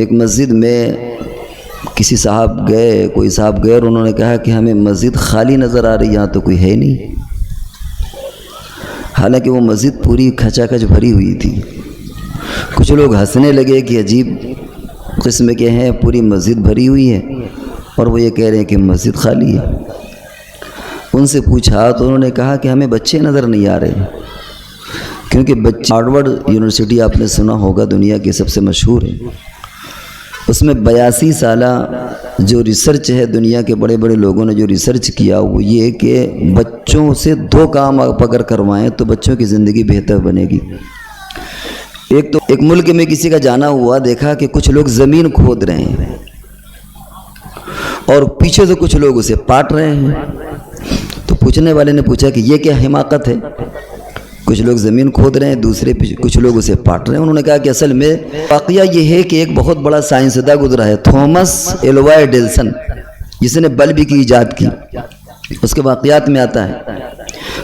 ایک مسجد میں کسی کوئی صاحب گئے اور انہوں نے کہا کہ ہمیں مسجد خالی نظر آ رہی، یہاں تو کوئی ہے نہیں، حالانکہ وہ مسجد پوری کھچا کھچ بھری ہوئی تھی۔ کچھ لوگ ہنسنے لگے کہ عجیب قسم کے ہیں، پوری مسجد بھری ہوئی ہے اور وہ یہ کہہ رہے ہیں کہ مسجد خالی ہے۔ ان سے پوچھا تو انہوں نے کہا کہ ہمیں بچے نظر نہیں آ رہے، کیونکہ ہارورڈ یونیورسٹی آپ نے سنا ہوگا، دنیا کی سب سے مشہور ہے، اس میں 82 سالہ جو ریسرچ ہے، دنیا کے بڑے بڑے لوگوں نے جو ریسرچ کیا وہ یہ کہ بچوں سے 2 کام آپ اگر کروائیں تو بچوں کی زندگی بہتر بنے گی۔ ایک ملک میں کسی کا جانا ہوا، دیکھا کہ کچھ لوگ زمین کھود رہے ہیں اور پیچھے سے کچھ لوگ اسے پاٹ رہے ہیں، تو پوچھنے والے نے پوچھا کہ یہ کیا حماقت ہے، کچھ لوگ زمین کھود رہے ہیں، کچھ لوگ اسے پاٹ رہے ہیں۔ انہوں نے کہا کہ اصل میں واقعہ یہ ہے کہ ایک بہت بڑا سائنسداں گزرا ہے، تھامس ایلوا ایڈیسن، جس نے بلب کی ایجاد کی۔ اس کے واقعات میں آتا ہے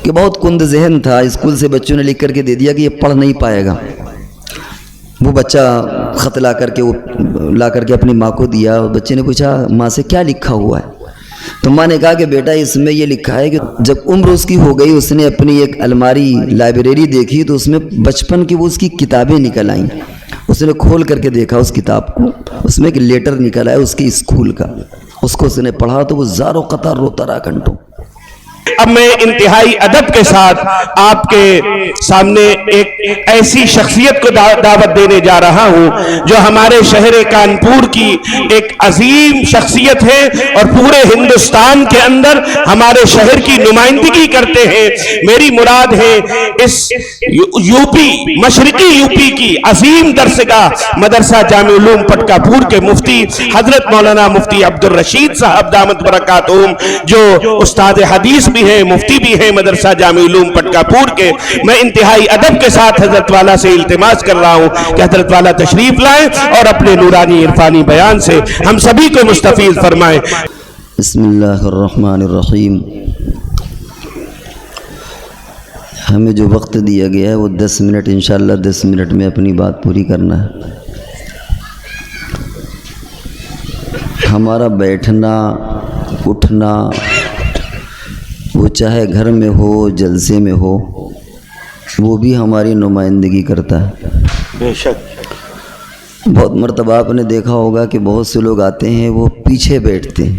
کہ بہت کند ذہن تھا، اسکول سے بچوں نے لکھ کر کے دے دیا کہ یہ پڑھ نہیں پائے گا۔ وہ بچہ خط لا کر کے اپنی ماں کو دیا، بچے نے پوچھا ماں سے کیا لکھا ہوا ہے، تو ماں نے کہا کہ بیٹا اس میں یہ لکھا ہے کہ جب عمر اس کی ہو گئی، اس نے اپنی ایک الماری لائبریری دیکھی تو اس میں بچپن کی وہ اس کی کتابیں نکل آئیں۔ اس نے کھول کر کے دیکھا اس کتاب کو، اس میں ایک لیٹر نکل آیا اس کی اسکول کا، اس کو اس نے پڑھا تو وہ زاروں قطار روتا رہا گھنٹوں۔ اب میں انتہائی ادب کے ساتھ آپ کے سامنے ایک ایسی شخصیت کو دعوت دینے جا رہا ہوں جو ہمارے شہر کانپور کی ایک عظیم شخصیت ہے اور پورے ہندوستان کے اندر ہمارے شہر کی نمائندگی کرتے ہیں۔ میری مراد ہے اس مشرقی یوپی کی عظیم درسگاہ مدرسہ جامع علوم پٹکا پور کے مفتی حضرت مولانا مفتی عبدالرشید صاحب دامت برکاتہم، جو استاد حدیث بھی ہیں، مفتی بھی ہیں مدرسہ جامع علوم پٹکا پور کے۔ میں انتہائی ادب کے ساتھ حضرت والا سے التماس کر رہا ہوں کہ حضرت والا تشریف لائیں اور اپنے نورانی عرفانی بیان سے ہم سبھی کو مستفیض فرمائیں۔ بسم اللہ الرحمن الرحیم۔ ہمیں جو وقت دیا گیا ہے وہ 10 منٹ، انشاءاللہ 10 منٹ میں اپنی بات پوری کرنا ہے۔ ہمارا بیٹھنا اٹھنا، وہ چاہے گھر میں ہو جلسے میں ہو، وہ بھی ہماری نمائندگی کرتا ہے۔ بے شک بہت مرتبہ آپ نے دیکھا ہوگا کہ بہت سے لوگ آتے ہیں وہ پیچھے بیٹھتے ہیں،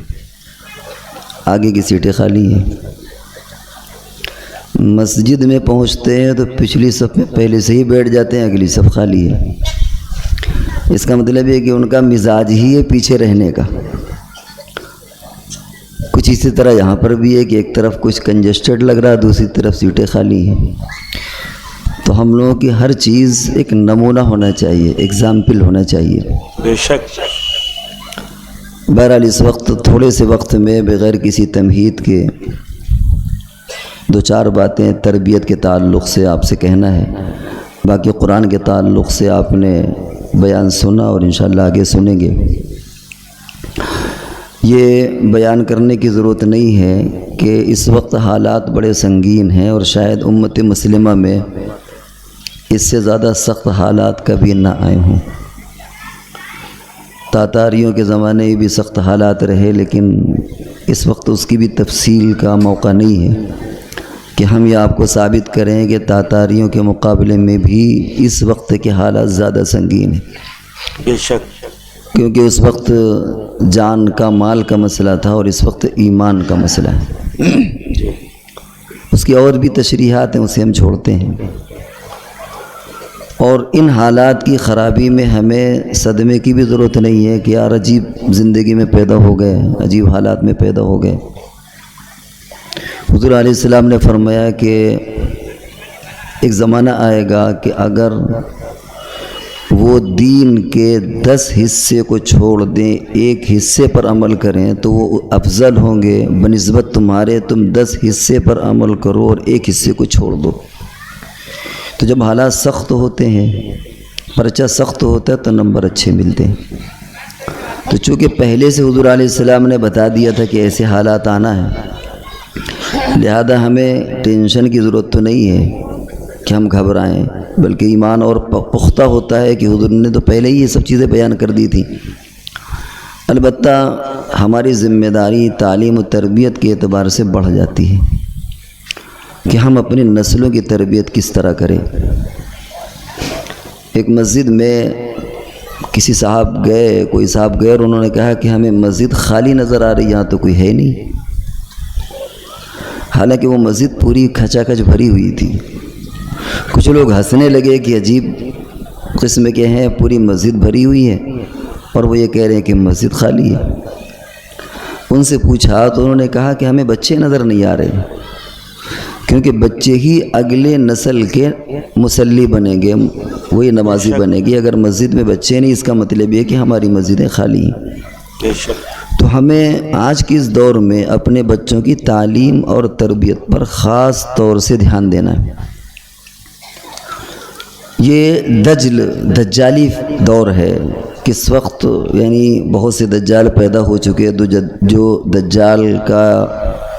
آگے کی سیٹیں خالی ہیں۔ مسجد میں پہنچتے ہیں تو پچھلی صف میں پہلے سے ہی بیٹھ جاتے ہیں، اگلی صف خالی ہے۔ اس کا مطلب ہے کہ ان کا مزاج ہی ہے پیچھے رہنے کا۔ کچھ اسی طرح یہاں پر بھی ہے کہ ایک طرف کچھ کنجسٹڈ لگ رہا، دوسری طرف سیٹیں خالی ہیں۔ تو ہم لوگوں کی ہر چیز ایک نمونہ ہونا چاہیے، ایگزامپل ہونا چاہیے۔ بے شک بہرحال اس وقت تھوڑے سے وقت میں بغیر کسی تمہید کے 2-4 باتیں تربیت کے تعلق سے آپ سے کہنا ہے، باقی قرآن کے تعلق سے آپ نے بیان سنا اور انشاءاللہ آگے سنیں گے۔ یہ بیان کرنے کی ضرورت نہیں ہے کہ اس وقت حالات بڑے سنگین ہیں اور شاید امت مسلمہ میں اس سے زیادہ سخت حالات کبھی نہ آئے ہوں۔ تاتاریوں کے زمانے میں بھی سخت حالات رہے، لیکن اس وقت اس کی بھی تفصیل کا موقع نہیں ہے کہ ہم یہ آپ کو ثابت کریں کہ تاتاریوں کے مقابلے میں بھی اس وقت کے حالات زیادہ سنگین ہیں۔ بے شک کیونکہ اس وقت جان کا مال کا مسئلہ تھا اور اس وقت ایمان کا مسئلہ ہے۔ اس کی اور بھی تشریحات ہیں، اسے ہم چھوڑتے ہیں۔ اور ان حالات کی خرابی میں ہمیں صدمے کی بھی ضرورت نہیں ہے کہ یار عجیب زندگی میں پیدا ہو گئے، عجیب حالات میں پیدا ہو گئے۔ حضور علیہ السلام نے فرمایا کہ ایک زمانہ آئے گا کہ اگر وہ دین کے 10 حصے کو چھوڑ دیں، ایک حصے پر عمل کریں تو وہ افضل ہوں گے بنسبت تمہارے تم 10 حصے پر عمل کرو اور ایک حصے کو چھوڑ دو۔ تو جب حالات سخت ہوتے ہیں، پرچہ سخت ہوتا ہے تو نمبر اچھے ملتے ہیں۔ تو چونکہ پہلے سے حضور علیہ السلام نے بتا دیا تھا کہ ایسے حالات آنا ہے، لہذا ہمیں ٹینشن کی ضرورت تو نہیں ہے، کہ ہم گھبرائیں، بلکہ ایمان اور پختہ ہوتا ہے کہ حضور نے تو پہلے ہی یہ سب چیزیں بیان کر دی تھیں۔ البتہ ہماری ذمہ داری تعلیم و تربیت کے اعتبار سے بڑھ جاتی ہے کہ ہم اپنی نسلوں کی تربیت کس طرح کریں۔ ایک مسجد میں کسی کوئی صاحب گئے اور انہوں نے کہا کہ ہمیں مسجد خالی نظر آ رہی، یہاں تو کوئی ہے نہیں، حالانکہ وہ مسجد پوری کھچا کھچ بھری ہوئی تھی۔ کچھ لوگ ہنسنے لگے کہ عجیب قسم کے ہیں، پوری مسجد بھری ہوئی ہے اور وہ یہ کہہ رہے ہیں کہ مسجد خالی ہے۔ ان سے پوچھا تو انہوں نے کہا کہ ہمیں بچے نظر نہیں آ رہے، کیونکہ بچے ہی اگلے نسل کے مصلی بنیں گے، وہی نمازی بنیں گے۔ اگر مسجد میں بچے نہیں، اس کا مطلب یہ کہ ہماری مسجدیں خالی ہیں۔ تو ہمیں آج کے اس دور میں اپنے بچوں کی تعلیم اور تربیت پر خاص طور سے دھیان دینا ہے۔ یہ دجالی دور ہے، کس وقت یعنی بہت سے دجال پیدا ہو چکے ہیں، جو دجال کا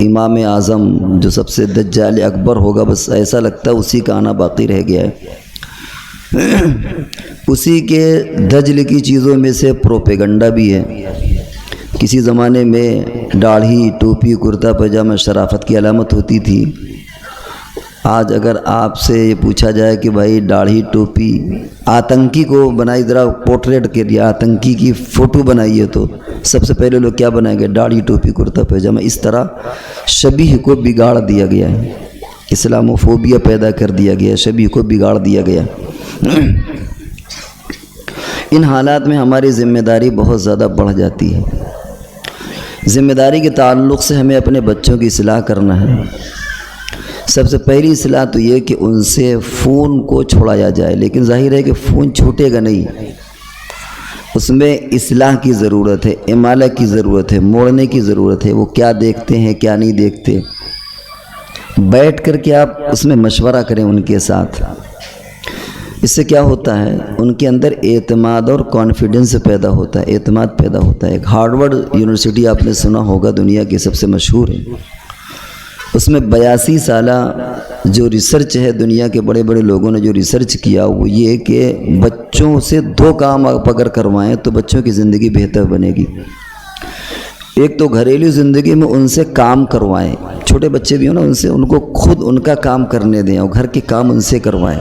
امام اعظم جو سب سے دجال اکبر ہوگا، بس ایسا لگتا ہے اسی کا آنا باقی رہ گیا ہے۔ اسی کے دجل کی چیزوں میں سے پروپیگنڈا بھی ہے۔ کسی زمانے میں داڑھی، ٹوپی، کرتا پاجامہ شرافت کی علامت ہوتی تھی۔ آج اگر آپ سے یہ پوچھا جائے کہ بھائی داڑھی، ٹوپی، آتنکی کو بنائی، ذرا پورٹریٹ کے لیے آتنکی کی فوٹو بنائیے، تو سب سے پہلے لوگ کیا بنائیں گے؟ داڑھی، ٹوپی، کرتا پاجامہ۔ اس طرح شبیہ کو بگاڑ دیا گیا ہے، اسلاموفوبیا پیدا کر دیا گیا، شبیہ کو بگاڑ دیا گیا۔ ان حالات میں ہماری ذمہ داری بہت زیادہ بڑھ جاتی ہے۔ ذمہ داری کے تعلق سے ہمیں اپنے بچوں کی اصلاح کرنا ہے۔ سب سے پہلی اصلاح تو یہ کہ ان سے فون کو چھوڑایا جائے، لیکن ظاہر ہے کہ فون چھوٹے گا نہیں، اس میں اصلاح کی ضرورت ہے، امالہ کی ضرورت ہے، موڑنے کی ضرورت ہے۔ وہ کیا دیکھتے ہیں، کیا نہیں دیکھتے، بیٹھ کر کے آپ اس میں مشورہ کریں ان کے ساتھ۔ اس سے کیا ہوتا ہے؟ ان کے اندر اعتماد اور کانفیڈنس پیدا ہوتا ہے، اعتماد پیدا ہوتا ہے۔ ایک ہارورڈ یونیورسٹی آپ نے سنا ہوگا، دنیا کی سب سے مشہور ہے۔ اس میں 82 سالہ جو ریسرچ ہے، دنیا کے بڑے بڑے لوگوں نے جو ریسرچ کیا، وہ یہ کہ بچوں سے 2 کام آپ اگر کروائیں تو بچوں کی زندگی بہتر بنے گی۔ ایک تو گھریلو زندگی میں ان سے کام کروائیں، چھوٹے بچے بھی ہوں نا، ان کو خود ان کا کام کرنے دیں اور گھر کے کام ان سے کروائیں۔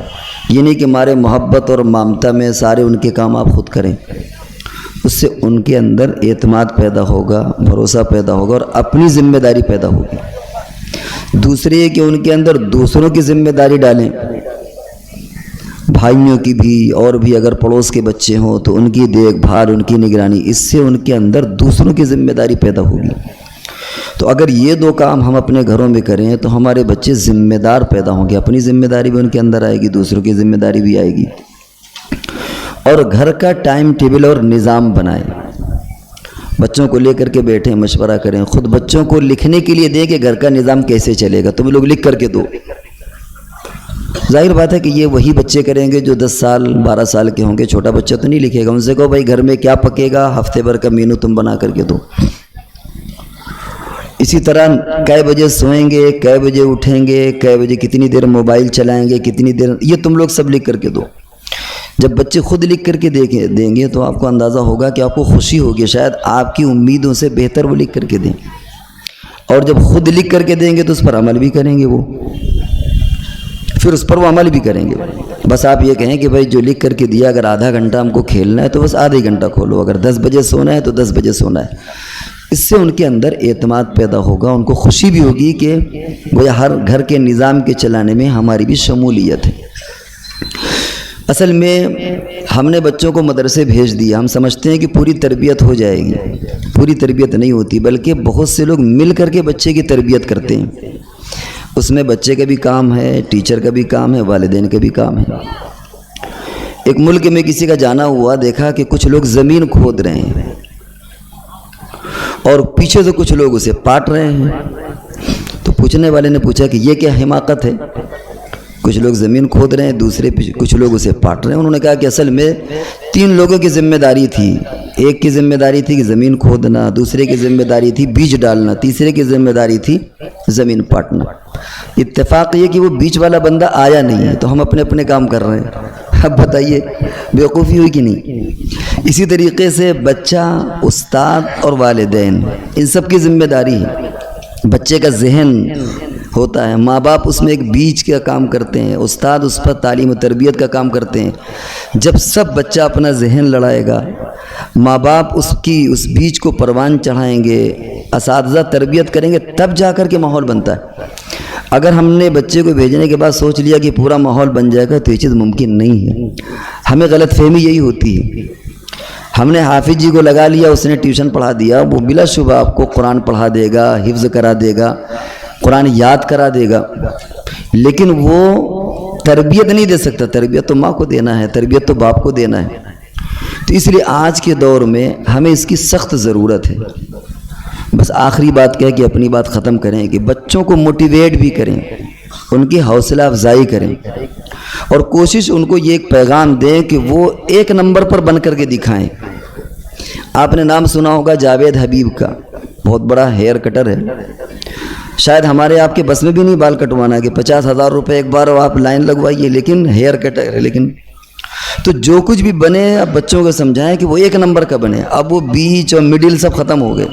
یہ نہیں کہ ہمارے محبت اور ممتا میں سارے ان کے کام آپ خود کریں۔ اس سے ان کے اندر اعتماد پیدا ہوگا، بھروسہ پیدا ہوگا اور اپنی ذمہ داری پیدا ہوگی۔ دوسری ہے کہ ان کے اندر دوسروں کی ذمہ داری ڈالیں، بھائیوں کی بھی، اور بھی اگر پڑوس کے بچے ہوں تو ان کی دیکھ بھال، ان کی نگرانی، اس سے ان کے اندر دوسروں کی ذمہ داری پیدا ہوگی۔ تو اگر یہ 2 کام ہم اپنے گھروں میں کریں تو ہمارے بچے ذمہ دار پیدا ہوں گے، اپنی ذمہ داری بھی ان کے اندر آئے گی، دوسروں کی ذمہ داری بھی آئے گی۔ اور گھر کا ٹائم ٹیبل اور نظام بنائیں، بچوں کو لے کر کے بیٹھیں، مشورہ کریں، خود بچوں کو لکھنے کے لیے دیں کہ گھر کا نظام کیسے چلے گا، تم لوگ لکھ کر کے دو۔ ظاہر بات ہے کہ یہ وہی بچے کریں گے جو 10 سال 12 سال کے ہوں گے، چھوٹا بچہ تو نہیں لکھے گا۔ ان سے کہو بھائی گھر میں کیا پکے گا، ہفتے بھر کا مینو تم بنا کر کے دو۔ اسی طرح کئے بجے سوئیں گے، کئے بجے اٹھیں گے، کئے بجے کتنی دیر موبائل چلائیں گے، کتنی دیر، یہ تم لوگ سب لکھ کر کے دو۔ جب بچے خود لکھ کر کے دیں گے تو آپ کو اندازہ ہوگا کہ آپ کو خوشی ہوگی، شاید آپ کی امیدوں سے بہتر وہ لکھ کر کے دیں۔ اور جب خود لکھ کر کے دیں گے تو اس پر عمل بھی کریں گے، وہ پھر اس پر وہ عمل بھی کریں گے۔ بس آپ یہ کہیں کہ بھائی جو لکھ کر کے دیا، اگر آدھا گھنٹہ ہم کو کھیلنا ہے تو بس آدھا ہی گھنٹہ کھولو، اگر 10 بجے سونا ہے تو 10 بجے سونا ہے۔ اس سے ان کے اندر اعتماد پیدا ہوگا، ان کو خوشی بھی ہوگی کہ گویا ہر گھر کے نظام کے چلانے میں ہماری بھی شمولیت ہے۔ اصل میں ہم نے بچوں کو مدرسے بھیج دیا، ہم سمجھتے ہیں کہ پوری تربیت ہو جائے گی، پوری تربیت نہیں ہوتی، بلکہ بہت سے لوگ مل کر کے بچے کی تربیت کرتے ہیں۔ اس میں بچے کا بھی کام ہے، ٹیچر کا بھی کام ہے، والدین کا بھی کام ہے۔ ایک ملک میں کسی کا جانا ہوا، دیکھا کہ کچھ لوگ زمین کھود رہے ہیں اور پیچھے سے کچھ لوگ اسے پاٹ رہے ہیں۔ تو پوچھنے والے نے پوچھا کہ یہ کیا حماقت ہے؟ کچھ لوگ زمین کھود رہے ہیں، دوسرے کچھ لوگ اسے پاٹ رہے ہیں۔ انہوں نے کہا کہ اصل میں 3 لوگوں کی ذمہ داری تھی۔ ایک کی ذمہ داری تھی کہ زمین کھودنا، دوسرے کی ذمہ داری تھی بیج ڈالنا، تیسرے کی ذمہ داری تھی زمین پاٹنا۔ اتفاق یہ کہ وہ بیچ والا بندہ آیا نہیں ہے، تو ہم اپنے اپنے کام کر رہے ہیں۔ اب بتائیے بیوقوفی ہوئی کہ نہیں؟ اسی طریقے سے بچہ، استاد اور والدین، ان سب کی ذمہ داری ہے۔ بچے کا ذہن ہوتا ہے، ماں باپ اس میں ایک بیج کا کام کرتے ہیں، استاد اس پر تعلیم و تربیت کا کام کرتے ہیں۔ جب سب بچہ اپنا ذہن لڑائے گا، ماں باپ اس بیج کو پروان چڑھائیں گے، اساتذہ تربیت کریں گے، تب جا کر کے ماحول بنتا ہے۔ اگر ہم نے بچے کو بھیجنے کے بعد سوچ لیا کہ پورا ماحول بن جائے گا تو یہ چیز ممکن نہیں ہے۔ ہمیں غلط فہمی یہی ہوتی ہے۔ ہم نے حافظ جی کو لگا لیا، اس نے ٹیوشن پڑھا دیا، وہ بلا شبہ آپ کو قرآن پڑھا دے گا، حفظ کرا دے گا، قرآن یاد کرا دے گا، لیکن وہ تربیت نہیں دے سکتا۔ تربیت تو ماں کو دینا ہے، تربیت تو باپ کو دینا ہے۔ تو اس لیے آج کے دور میں ہمیں اس کی سخت ضرورت ہے۔ بس آخری بات کہہ کے اپنی بات ختم کریں کہ بچوں کو موٹیویٹ بھی کریں، ان کی حوصلہ افزائی کریں، اور کوشش ان کو یہ ایک پیغام دیں کہ وہ 1 نمبر پر بن کر کے دکھائیں۔ آپ نے نام سنا ہوگا جاوید حبیب کا، بہت بڑا ہیئر کٹر ہے۔ شاید ہمارے آپ کے بس میں بھی نہیں بال کٹوانا کہ 50,000 روپے ایک بار آپ لائن لگوائیے، لیکن ہیئر کٹر ہے۔ لیکن تو جو کچھ بھی بنے، اب بچوں کو سمجھائیں کہ وہ 1 نمبر کا بنے۔ اب وہ بیچ اور مڈل سب ختم ہو گئے۔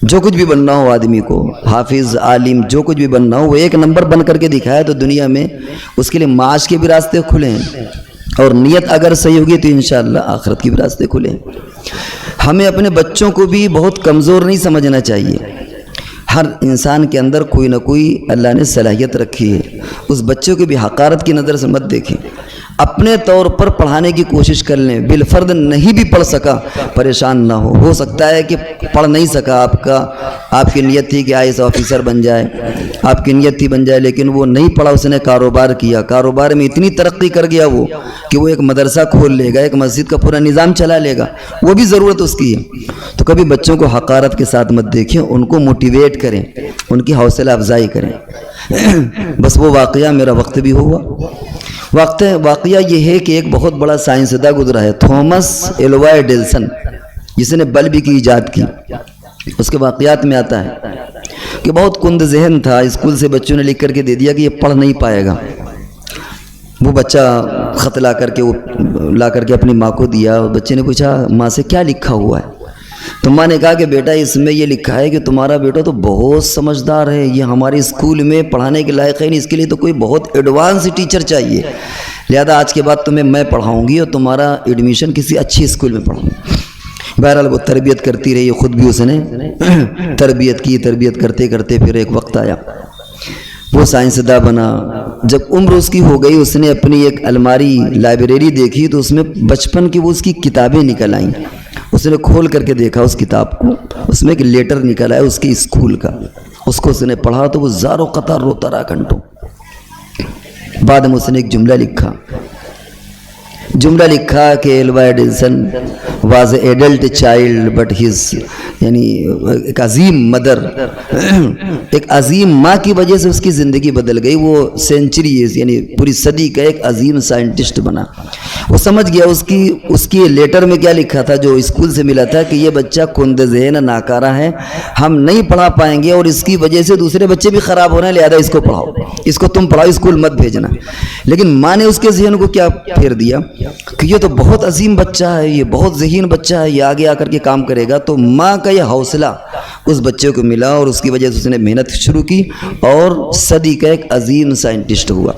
جو کچھ بھی بننا ہو آدمی کو، حافظ، عالم، جو کچھ بھی بننا ہو، وہ 1 نمبر بن کر کے دکھائے تو دنیا میں اس کے لیے معاش کے بھی راستے کھلے ہیں، اور نیت اگر صحیح ہوگی تو انشاءاللہ آخرت کے بھی راستے کھلے ہیں۔ ہمیں اپنے بچوں کو بھی بہت کمزور نہیں سمجھنا چاہیے۔ ہر انسان کے اندر کوئی نہ کوئی اللہ نے صلاحیت رکھی ہے، اس بچے کو بھی حقارت کی نظر سے مت دیکھیں۔ اپنے طور پر پڑھانے کی کوشش کر لیں۔ بالفرض نہیں بھی پڑھ سکا پریشان نہ ہو سکتا ہے کہ پڑھ نہیں سکا، آپ کی نیت تھی کہ IAS آفیسر بن جائے، آپ کی نیت تھی بن جائے، لیکن وہ نہیں پڑھا، اس نے کاروبار کیا، کاروبار میں اتنی ترقی کر گیا وہ کہ وہ ایک مدرسہ کھول لے گا، ایک مسجد کا پورا نظام چلا لے گا، وہ بھی ضرورت اس کی ہے۔ تو کبھی بچوں کو حقارت کے ساتھ مت دیکھیں، ان کو موٹیویٹ کریں، ان کی حوصلہ افزائی کریں۔ بس وہ واقعہ میرا وقت بھی ہوا۔ واقعہ یہ ہے کہ ایک بہت بڑا سائنسداں گزرا ہے، تھامس ایلوا ایڈیسن، جس نے بلب کی ایجاد کی۔ اس کے واقعات میں آتا ہے کہ بہت کند ذہن تھا، اسکول سے بچوں نے لکھ کر کے دے دیا کہ یہ پڑھ نہیں پائے گا۔ وہ بچہ خط لا کر کے اپنی ماں کو دیا۔ بچے نے پوچھا ماں سے کیا لکھا ہوا ہے؟ تو ماں نے کہا کہ بیٹا اس میں یہ لکھا ہے کہ تمہارا بیٹا تو بہت سمجھدار ہے، یہ ہمارے اسکول میں پڑھانے کے لائق ہے نہیں، اس کے لیے تو کوئی بہت ایڈوانس ٹیچر چاہیے، لہذا آج کے بعد تمہیں میں پڑھاؤں گی اور تمہارا ایڈمیشن کسی اچھی اسکول میں پڑھاؤں گی۔ بہرحال وہ تربیت کرتی رہی، خود بھی اس نے تربیت کرتے کرتے پھر ایک وقت آیا وہ سائنسداں بنا۔ جب عمر اس کی ہو گئی، اس نے اپنی ایک الماری لائبریری دیکھی تو اس میں بچپن کی وہ اس کی کتابیں نکل آئیں۔ اس نے کھول کر کے دیکھا اس کتاب کو، اس میں ایک لیٹر نکل آیا اس کے اسکول کا۔ اس کو اس نے پڑھا تو وہ زاروں قطار روتا رہا گھنٹوں۔ بعد میں اس نے ایک جملہ لکھا کہ Alva Edison was a adult child but his, یعنی ایک عظیم مدر، ایک عظیم ماں کی وجہ سے اس کی زندگی بدل گئی۔ وہ سینچریز یعنی پوری صدی کا ایک عظیم سائنٹسٹ بنا۔ وہ سمجھ گیا اس کی لیٹر میں کیا لکھا تھا جو اسکول سے ملا تھا کہ یہ بچہ کند ذہن ناکارہ ہے، ہم نہیں پڑھا پائیں گے اور اس کی وجہ سے دوسرے بچے بھی خراب ہو رہے ہیں، لہذا اس کو پڑھاؤ، اس کو تم پڑھاؤ، اسکول مت بھیجنا۔ لیکن ماں نے اس کے ذہن کو کیا پھیر دیا کہ یہ تو بہت عظیم بچہ ہے، یہ بہت ذہین بچہ ہے، یہ آگے آ کر کے کام کرے گا۔ تو ماں کا یہ حوصلہ اس بچے کو ملا اور اس کی وجہ سے اس نے محنت شروع کی اور صدی کا ایک عظیم سائنٹسٹ ہوا۔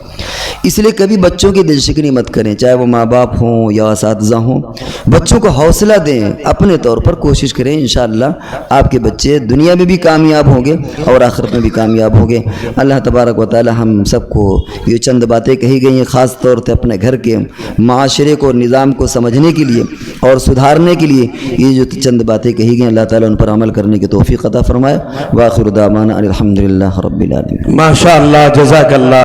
اس لیے کبھی بچوں کی دل شکنی مت کریں، چاہے وہ ماں باپ ہوں یا اساتذہ ہوں، بچوں کو حوصلہ دیں، اپنے طور پر کوشش کریں، انشاءاللہ آپ کے بچے دنیا میں بھی کامیاب ہوں گے اور آخرت میں بھی کامیاب ہوں گے۔ اللہ تبارک و تعالی ہم سب کو یہ چند باتیں کہی گئی ہیں خاص طور سے اپنے گھر کے معاشرے کو، نظام کو سمجھنے کے لیے اور سدھارنے کے لیے یہ جو چند باتیں کہی گئی، اللہ تعالیٰ ان پر عمل کرنے کی توفیق عطا فرمائے۔ وآخر دعوانا الحمدللہ رب العالمین۔ ماشاءاللہ، جزاک اللہ۔